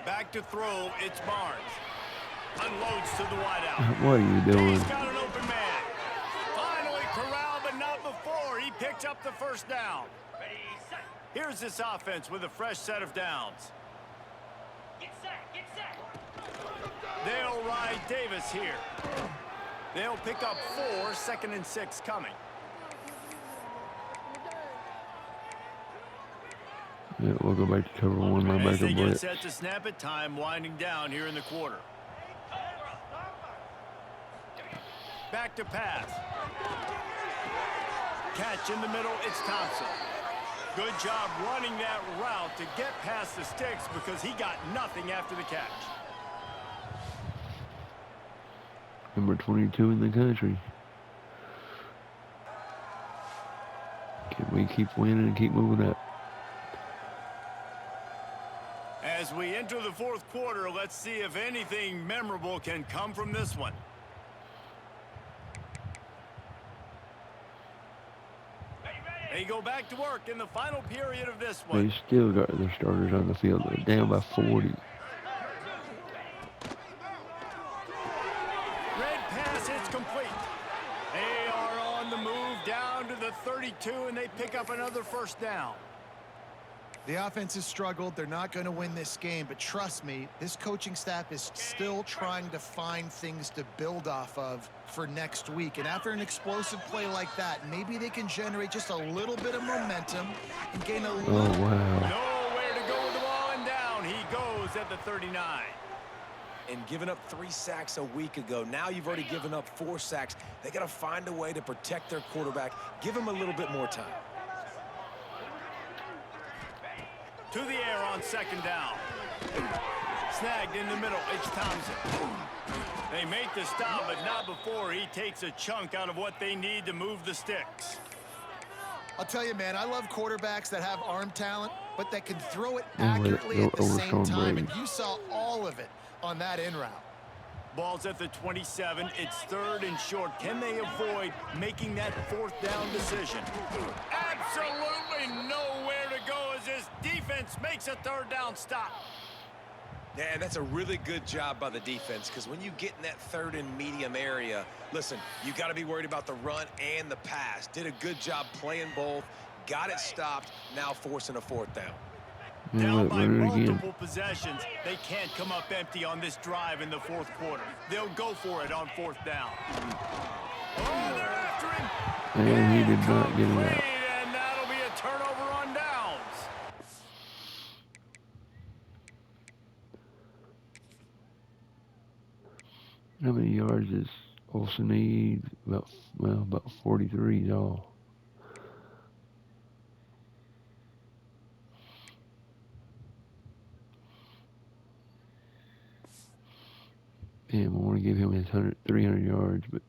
Back to throw, it's Barnes. Unloads to the wideout. What are you doing? He's got an open man. Finally corralled, but not before. He picks up the first down. Here's this offense with a fresh set of downs. They'll ride Davis here. They'll pick up 4, 2nd and 6 coming. Yeah, we'll go back to cover 1 linebacker As they get blitz. set to snap it, time winding down here in the quarter. Back to pass. Catch in the middle, it's Thompson. Good job running that route to get past the sticks because he got nothing after the catch. Number 22 in the country. Can we keep winning and keep moving up? As we enter the 4th quarter, let's see if anything memorable can come from this one. They go back to work in the final period of this one. They still got their starters on the field. They're down by 40. Red pass, it's complete. They are on the move down to the 32, and they pick up another first down. The offense has struggled. They're not going to win this game, but trust me, this coaching staff is still trying to find things to build off of for next week. And after an explosive play like that, maybe they can generate just a little bit of momentum and gain a little... Oh, wow. Nowhere to go with the ball, and down he goes at the 39. And giving up 3 sacks a week ago, now you've already given up 4 sacks. They got to find a way to protect their quarterback. Give him a little bit more time. To the air on 2nd down. Snagged in the middle, it's Thompson. They make the stop, but not before he takes a chunk out of what they need to move the sticks. I'll tell you, man, I love quarterbacks that have arm talent, but that can throw it accurately at the same time, and you saw all of it on that in route. Ball's at the 27. It's 3rd and short. Can they avoid making that 4th down decision? Absolutely nowhere to go as this defense makes a 3rd down stop. Yeah, that's a really good job by the defense, because when you get in that 3rd and medium area, listen, you got to be worried about the run and the pass. Did a good job playing both, got it stopped, now forcing a 4th down. Down by multiple possessions, they can't come up empty on this drive in the 4th quarter. They'll go for it on 4th down. Oh, they're after him. And he did not get it out. And that'll be a turnover on down. How many yards does Olsen need? About 43 is all. Damn, I want to give him his 300 yards, but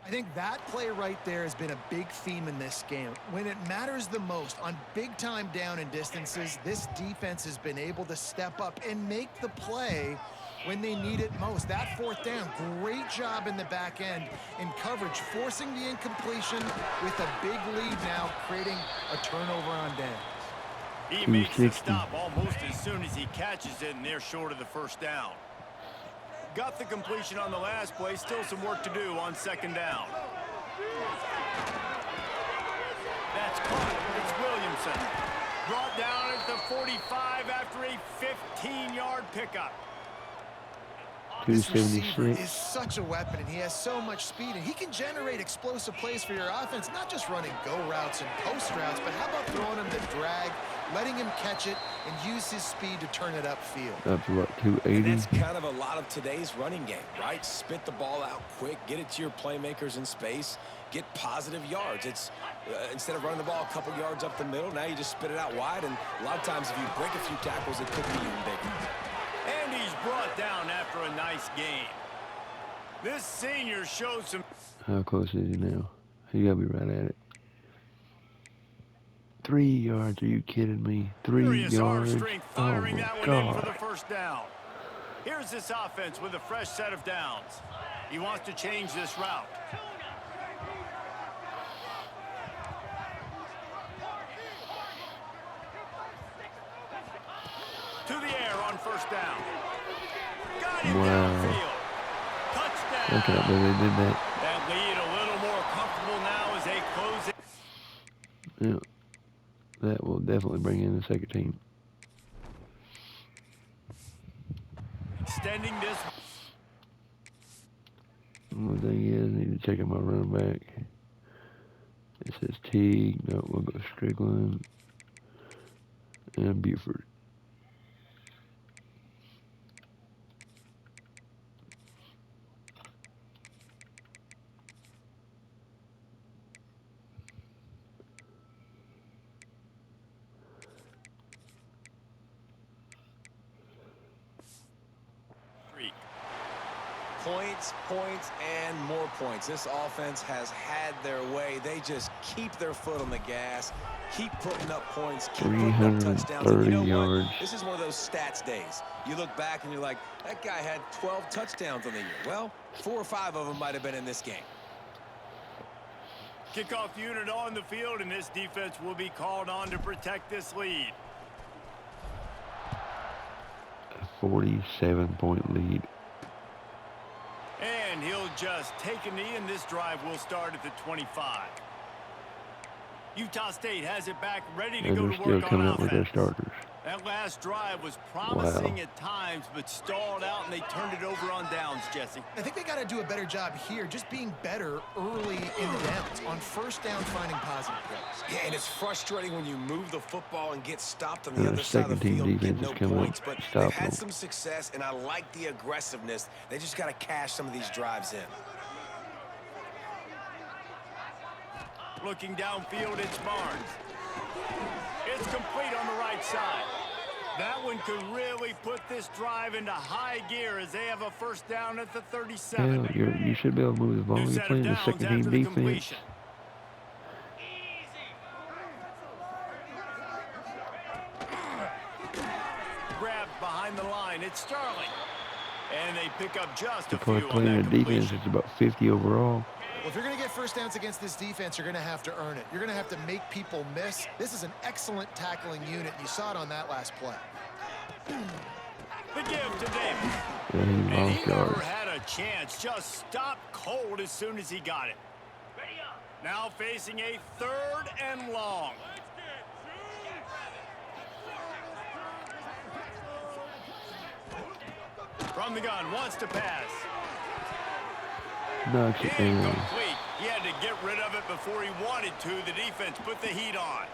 I think that play right there has been a big theme in this game. When it matters the most, on big-time down and distances, this defense has been able to step up and make the play when they need it most. That fourth down, great job in the back end in coverage, forcing the incompletion with a big lead now, creating a turnover on downs. He makes the stop almost as soon as he catches it, and they're short of the first down. Got the completion on the last play. Still some work to do on second down. That's caught. It's Williamson. Brought down at the 45 after a 15-yard pickup. This receiver is such a weapon, and he has so much speed, and he can generate explosive plays for your offense, not just running go routes and post routes, but how about throwing him the drag, letting him catch it, and use his speed to turn it upfield. Up to what, 280? And that's kind of a lot of today's running game, right? Spit the ball out quick, get it to your playmakers in space, get positive yards. It's instead of running the ball a couple yards up the middle, now you just spit it out wide, and a lot of times if you break a few tackles, it could be even bigger. And he's brought down after a nice game. This senior shows some... How close is he now? He gotta be right at it. 3 yards, are you kidding me? 3 yards? Firing oh that one God. in for the first down. Here's this offense with a fresh set of downs. He wants to change this route. To the air on first down. Got him downfield. Touchdown. I can't believe they did that. That lead a little more comfortable now as they close it. Yeah. That will definitely bring in the second team. Extending this. One thing is, I need to check out my running back. It says Teague. No, we'll go Strickland and Buford. Points, points, and more points. This offense has had their way. They just keep their foot on the gas, keep putting up points, keep putting up touchdowns. And you know yards. what? This is one of those stats days. You look back and you're like, that guy had 12 touchdowns on the year. Well, 4 or 5 of them might have been in this game. Kickoff unit on the field, and this defense will be called on to protect this lead. 47-point lead. And he'll just take a knee, and this drive will start at the 25. Utah State has it back, ready to And go they're to still work coming on out with their offense. starters. That last drive was promising at times, but stalled out, and they turned it over on downs, Jesse. I think they got to do a better job here, just being better early in the downs, on first down finding positive plays. Yeah, and it's frustrating when you move the football and get stopped on the other side of the second-team field and get defense no is coming points. up But to they've stop had them. some success, and I like the aggressiveness. They just got to cash some of these drives in. Looking downfield, it's Barnes. It's complete on the right side. That one could really put this drive into high gear as they have a first down at the 37. Hell, you should be able to move the ball. New You're set of playing the downs second-team after the defense. completion. Grabbed behind the line. It's Starling. And they pick up just a few on Playing that a defense completion. that's about 50 overall. Well, if you're going to get first downs against this defense, you're going to have to earn it. You're going to have to make people miss. This is an excellent tackling unit. You saw it on that last play. The give to Davis. Yeah, And he he lost never yards. had a chance. Just stopped cold as soon as he got it. Now facing a 3rd and long. From the gun, wants to pass. Knocks it down. Incomplete. He had to get rid of it before he wanted to. The defense put the heat on.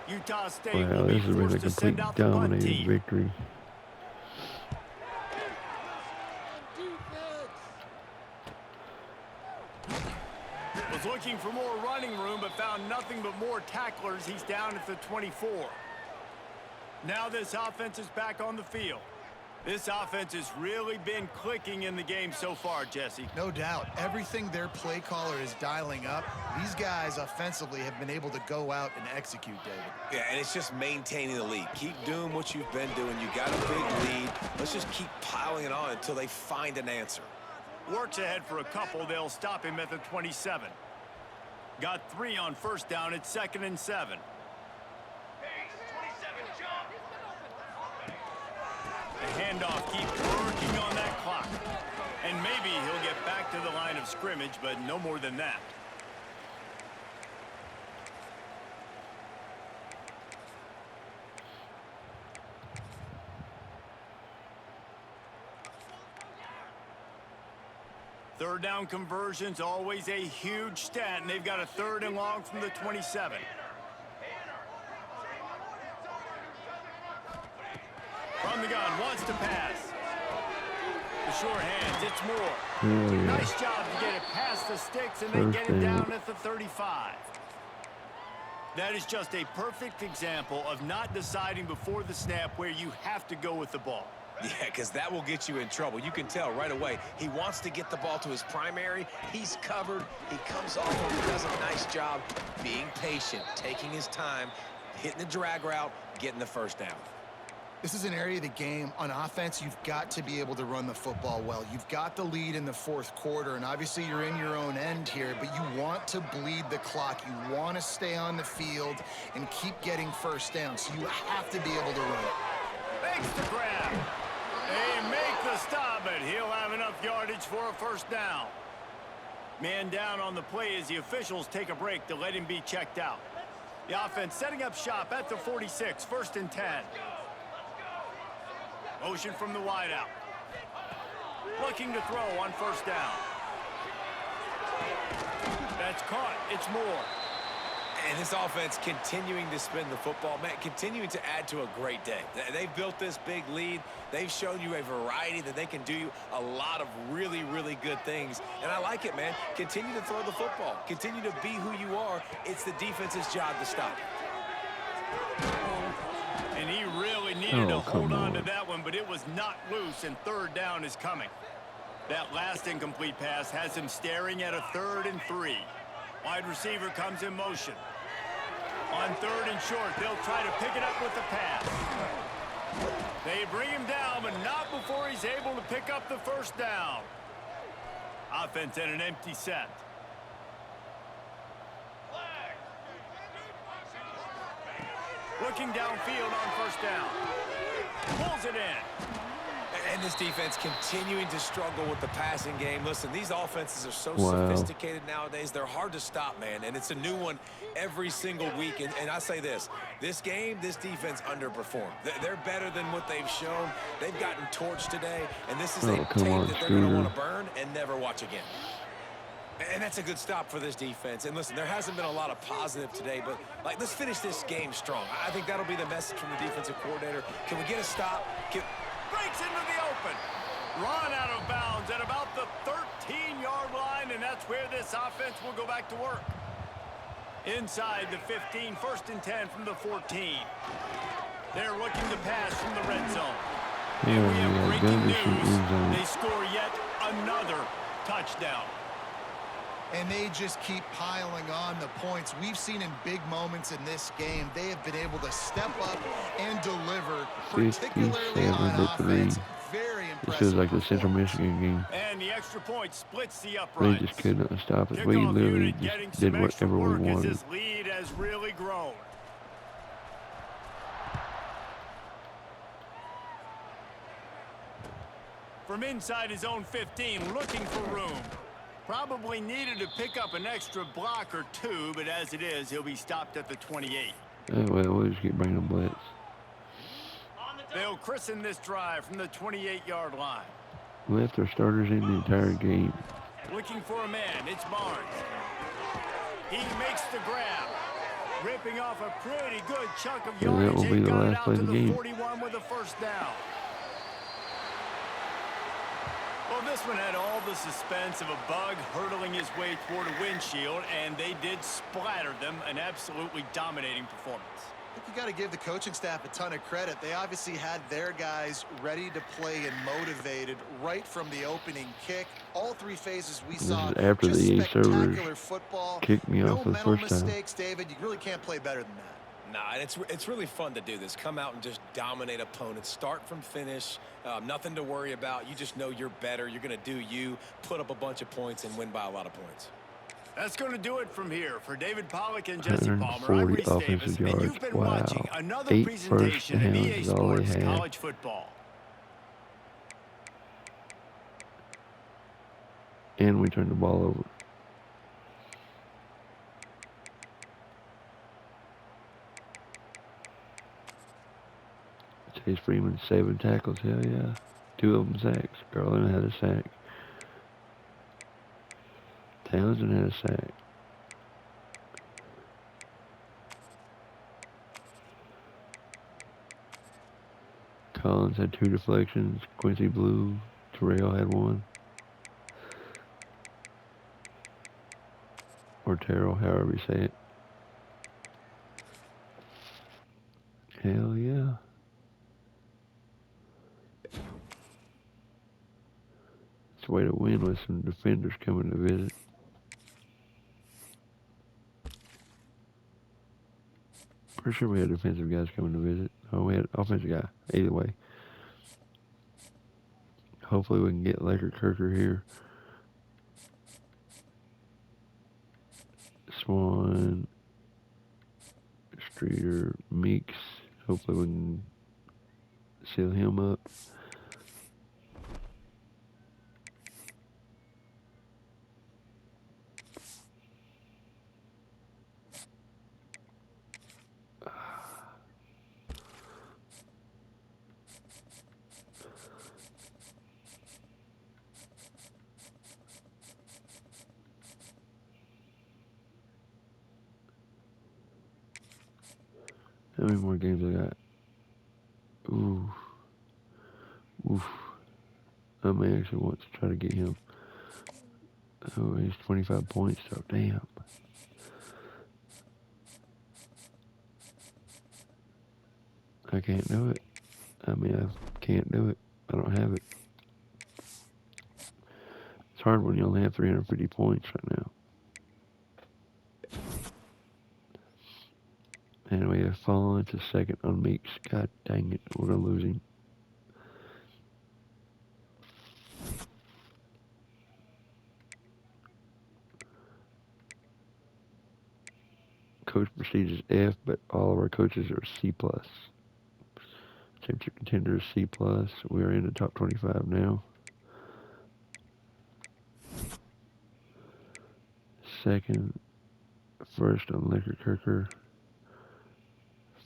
Utah State Wow, will be this has been forced a to send complete out the punt dominating team. victory. Was looking for more running room, but found nothing but more tacklers. He's down at the 24. Now this offense is back on the field. This offense has really been clicking in the game so far, Jesse. No doubt. Everything their play caller is dialing up, these guys offensively have been able to go out and execute, David. Yeah, and it's just maintaining the lead. Keep doing what you've been doing. You got a big lead. Let's just keep piling it on until they find an answer. Works ahead for a couple. They'll stop him at the 27. Got 3 on first down. It's 2nd and 7. The handoff keeps working on that clock. And maybe he'll get back to the line of scrimmage, but no more than that. Third down conversions, always a huge stat, and they've got a 3rd and long from the 27. From the gun, wants to pass. The short hands, it's Moore. Nice job to get it past the sticks, and they get it down at the 35. That is just a perfect example of not deciding before the snap where you have to go with the ball. Yeah, because that will get you in trouble. You can tell right away. He wants to get the ball to his primary. He's covered. He comes off and he does a nice job being patient, taking his time, hitting the drag route, getting the first down. This is an area of the game. On offense, you've got to be able to run the football well. You've got the lead in the 4th quarter, and obviously you're in your own end here, but you want to bleed the clock. You want to stay on the field and keep getting first down, so you have to be able to run it. Makes the grab. They make the stop, but he'll have enough yardage for a first down. Man down on the play as the officials take a break to let him be checked out. The offense setting up shop at the 46, 1st and 10. Motion from the wideout. Looking to throw on first down. That's caught. It's Moore. And this offense continuing to spin the football, man, continuing to add to a great day. They've built this big lead. They've shown you a variety that they can do a lot of really, really good things. And I like it, man. Continue to throw the football. Continue to be who you are. It's the defense's job to stop. And he really needed to hold on to that one, but it was not loose, and 3rd down is coming. That last incomplete pass has him staring at a 3rd and 3. Wide receiver comes in motion. On 3rd and short, they'll try to pick it up with the pass. They bring him down, but not before he's able to pick up the first down. Offense at an empty set. Looking downfield on first down. Pulls it in. And this defense continuing to struggle with the passing game. Listen, these offenses are so sophisticated nowadays. They're hard to stop, man. And it's a new one every single week. And I say this game, this defense underperformed. They're better than what they've shown. They've gotten torched today. And this is a tape that they're going to want to burn and never watch again. And that's a good stop for this defense. And listen, there hasn't been a lot of positive today, but let's finish this game strong. I think that'll be the message from the defensive coordinator. Can we get a stop? Breaks into the open. Run out of bounds at about the 13-yard line, and that's where this offense will go back to work. Inside the 15, 1st and 10 from the 14. They're looking to pass from the red zone. And we have breaking news. They score yet another touchdown. And they just keep piling on the points. We've seen in big moments in this game, they have been able to step up and deliver, particularly on offense. Very impressive. This feels like the Central Michigan game. And the extra point splits the uprights. They just couldn't stop us. We literally just did whatever we wanted. This lead has really grown. From inside his own 15, looking for room. Probably needed to pick up an extra block or 2, but as it is, he'll be stopped at the 28. Well, we'll just keep bringing them blitz. They'll christen this drive from the 28-yard line. Left our starters in the entire game. Looking for a man. It's Barnes. He makes the grab. Ripping off a pretty good chunk of yardage. That will be the last play of the game. 41 with a first down. Well, this one had all the suspense of a bug hurtling his way toward a windshield, and they did splatter them. An absolutely dominating performance. I think you got to give the coaching staff a ton of credit. They obviously had their guys ready to play and motivated right from the opening kick. All three phases we saw, after just the spectacular football. kicked me off No for the mental first time. mistakes, David. You really can't play better than that. Nah, and it's really fun to do this. Come out and just dominate opponents. Start from finish. Nothing to worry about. You just know you're better. You're going to do you, put up a bunch of points, and win by a lot of points. That's going to do it from here. For David Pollack and Jesse Palmer, I'm 140 Reese Davis, offensive and yards. you've been Wow. watching another 8 presentation first of downs EA is all they Sports had. College Football. And we turned the ball over. Chase Freeman, 7 tackles. Hell yeah. 2 of them sacks. Garland had a sack. Townsend had a sack. Collins had 2 deflections. Quincy Blue. Terrell had 1. Or Terrell, however you say it. Hell yeah. It's a way to win with some defenders coming to visit. Pretty sure we had defensive guys coming to visit. Oh, we had offensive guy. Either way. Hopefully we can get Laker Kirker here. Swan, Streeter, Meeks. Hopefully we can seal him up. How many more games I got? Ooh. Oof. I may actually want to try to get him. Oh, he's 25 points, so damn. I can't do it. I mean, I can't do it. I don't have it. It's hard when you only have 350 points right now. And we have fallen to second on Meeks. God dang it. We're going to lose him. Coach Prestige is F, but all of our coaches are C+. Championship contender is C+. We are in the top 25 now. Second. First on Laker Kirker.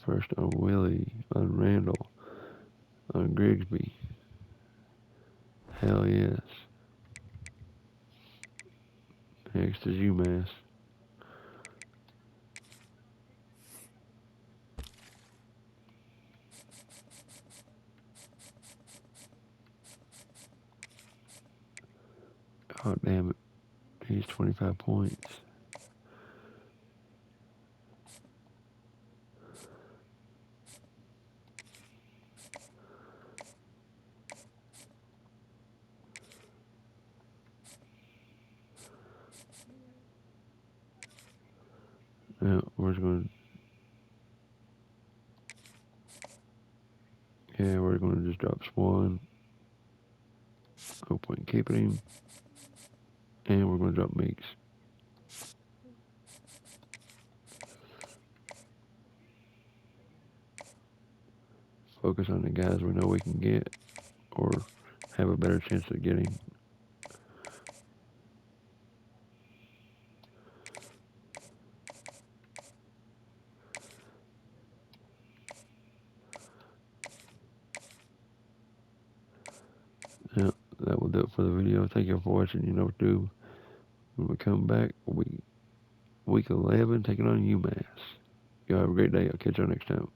First on Willie. On Randall. On Grigsby. Hell yes. Next is UMass. Oh, damn it. He's 25 points. Now, we're going to... Yeah, we're going to just drop Swan. No point in keeping him. And we're going to drop Meeks. Focus on the guys we know we can get or have a better chance of getting. Yeah, that will do it for the video. Thank you for watching. You know what to do. When we come back, week 11, taking on UMass. Y'all have a great day. I'll catch y'all next time.